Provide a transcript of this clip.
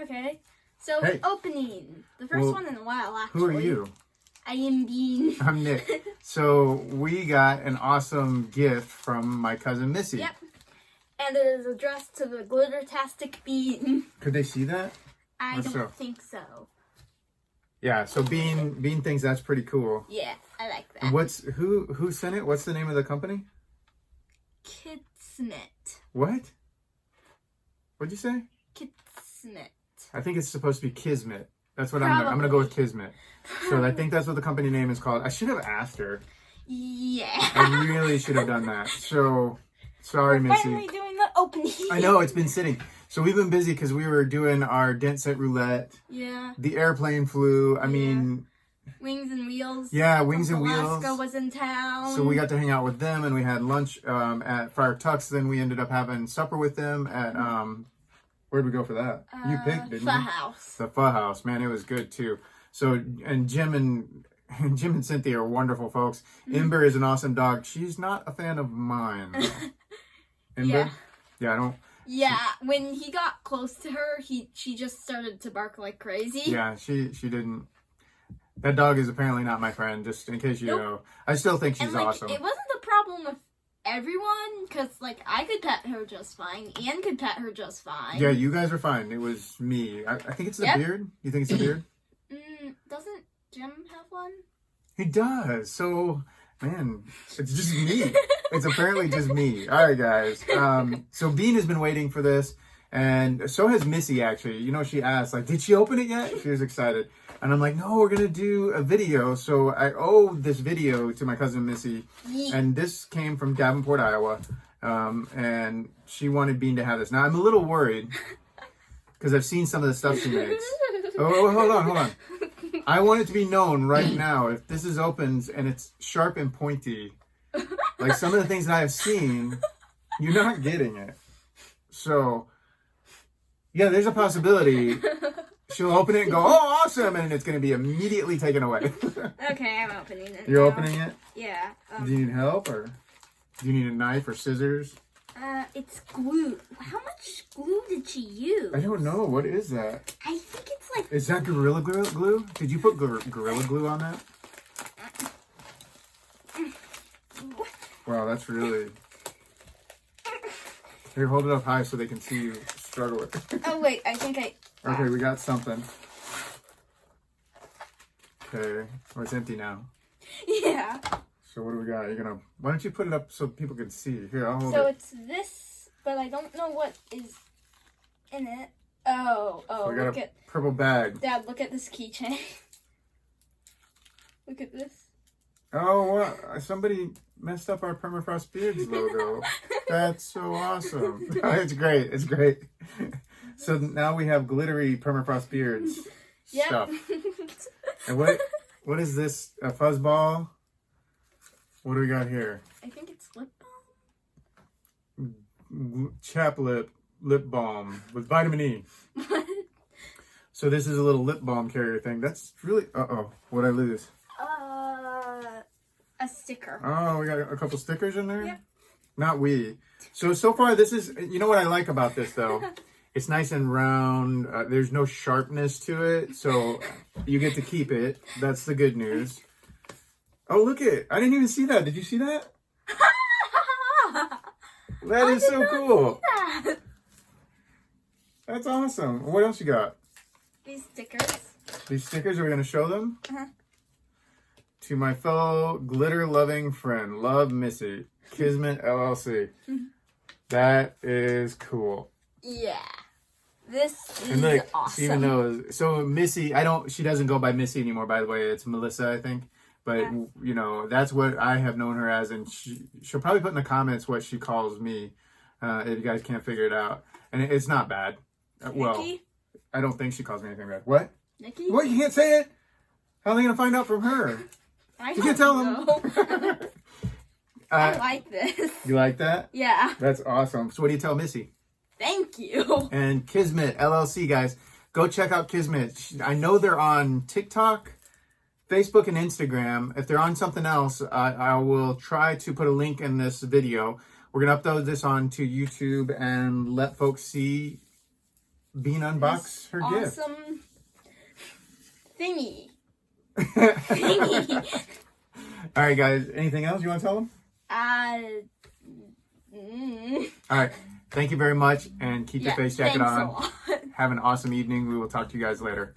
Okay. So, Hey. opening. The first one in a while, actually. Who are you? I am Bean. I'm Nick. So we got an awesome gift from my cousin Missy. Yep. And it is addressed to the Glittertastic Bean. Could they see that? I Or don't so? think so. Yeah, so Bean thinks that's pretty cool. Yeah, I like that. And who sent it? What's the name of the company? Kizmit. What? What'd you say? Kizmit. I think it's supposed to be Kizmit. That's what I'm gonna go with Kizmit. So I think that's what the company name is called. I should have asked her. Yeah. I really should have done that. So sorry, We're Missy. finally doing the opening. I know, it's been sitting. So we've been busy because we were doing our dent set roulette. Yeah. The airplane flew. I mean, Wings and Wheels. yeah, Wings and Alaska Wheels. was in town. So we got to hang out with them, and we had lunch at Friar Tuck's. Then we ended up having supper with them at where'd we go for that? You picked, didn't Pho you? House. The Pho House, man, it was good too. So and Jim and Cynthia are wonderful folks. Ember is an awesome dog. She's not a fan of mine, though. Ember? Yeah, I don't. Yeah, when he got close to her, she just started to bark like crazy. Yeah, she didn't. That dog is apparently not my friend. Just in case you know, I still think she's and like, awesome. it wasn't a problem with everyone, because like I could pet her just fine. Anne could pet her just fine. Yeah, you guys are fine. It was me. I think it's the beard. You think it's the beard? Doesn't Jim have one? He does. So, man, it's just me. It's apparently just me. All right, guys. So Bean has been waiting for this, and so has Missy, actually. You know, she asked, like, did she open it yet? She was excited. And I'm like, no, we're going to do a video. So I owe this video to my cousin Missy. And this came from Davenport, Iowa. And she wanted Bean to have this. Now, I'm a little worried because I've seen some of the stuff she makes. Oh, hold on. I want it to be known right now, if this is opens and it's sharp and pointy, like some of the things that I've seen, you're not getting it. So, yeah, there's a possibility she'll open it and go, oh, awesome, and it's going to be immediately taken away. Okay, I'm opening it. You're now. opening it? Yeah. Do you need help, or do you need a knife or scissors? It's glue. How much glue did she use? I don't know. What is that? I think it's like... Is that Gorilla Glue? Did you put Gorilla Glue on that? Wow, that's really... Here, hold it up high so they can see you struggle with it. Oh, wait, I think I... Okay, we got something. Okay, well, it's empty now. Yeah. So what do we got? You're gonna... Why don't you put it up so people can see? Here, I'll hold So it. it's this, but I don't know what is in it. Oh, So we got look a at... purple bag. Dad, look at this keychain. Look at this. Oh, what? Somebody messed up our Permafrost Beards logo. That's so awesome. It's great. It's great. So now we have glittery Permafrost Beards stuff. And what is this? A fuzzball? What do we got here? I think it's lip balm. Chap lip balm with vitamin E. So this is a little lip balm carrier thing. That's really... Uh-oh. What'd I lose? A sticker. Oh, we got a couple stickers in there? Yep. Not we. So far this is... You know what I like about this, though? It's nice and round. There's no sharpness to it. So you get to keep it. That's the good news. Oh, look it. I didn't even see that. Did you see that? That is so cool. That. That's awesome. What else you got? These stickers. These stickers, are we going to show them? Uh-huh. To my fellow glitter-loving friend, Love Missy, Kizmit LLC. That is cool. Yeah. This is And look, awesome. she even knows. So Missy, she doesn't go by Missy anymore, by the way. It's Melissa, I think. But, you know, that's what I have known her as. And she'll probably put in the comments what she calls me, if you guys can't figure it out. And it's not bad. Well, Nikki? I don't think she calls me anything bad. What? Nikki? What? You can't say it? How are they going to find out from her? You can't tell them. I like this. You like that? Yeah. That's awesome. So what do you tell Missy? Thank you. And Kizmit LLC, guys. Go check out Kizmit. I know they're on TikTok, Facebook, and Instagram. If they're on something else, I will try to put a link in this video. We're going to upload this onto YouTube and let folks see Bean unbox her gift. Awesome thingy. All right, guys. Anything else you want to tell them? All right. Thank you very much, and keep your face jacket thanks a on. lot. Have an awesome evening. We will talk to you guys later.